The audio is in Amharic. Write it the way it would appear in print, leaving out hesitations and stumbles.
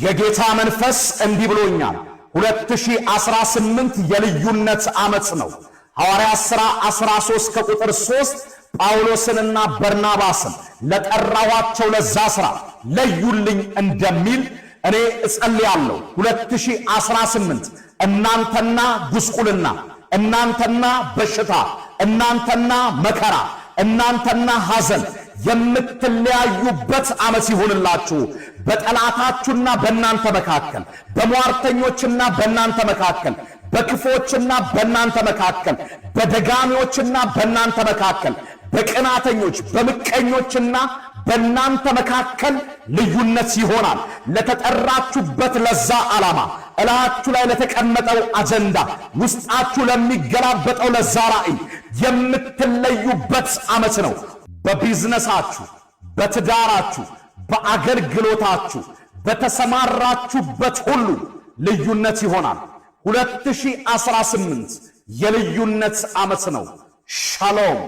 የጌታ መንፈስ እንዲህ ብሎኛል 2018 የልዩነት ዓመት ነው። ሐዋርያት ሥራ 13 ከቁጥር 3 ጳውሎስንና በርናባስን ለጠራዋቸው ለዛ ሥራ ለዩልኝ እንደሚል እኔ እጸልያለሁ 2018 እናንተና ጉስቁልና፣ እናንተና በሽታ፣ እናንተና መከራ፣ እናንተና ሐዘን የምትለያዩበት ዓመት ይሁንላችሁ። በጠላታችሁና በእናንተ መካከል፣ በሟርተኞችና በእናንተ መካከል፣ በክፎችና በእናንተ መካከል፣ በደጋሚዎችና በእናንተ መካከል፣ በቅናተኞች በምቀኞችና በእናንተ መካከል ልዩነት ይሆናል። ለተጠራችሁበት ለዛ ዓላማ፣ እላችሁ ላይ ለተቀመጠው አጀንዳ፣ ውስጣችሁ ለሚገላበጠው ለዛ ራእይ የምትለዩበት ዓመት ነው። በቢዝነሳችሁ፣ በትዳራችሁ፣ በአገልግሎታችሁ፣ በተሰማራችሁበት ሁሉ ልዩነት ይሆናል። 2018 የልዩነት ዓመት ነው። ሻሎም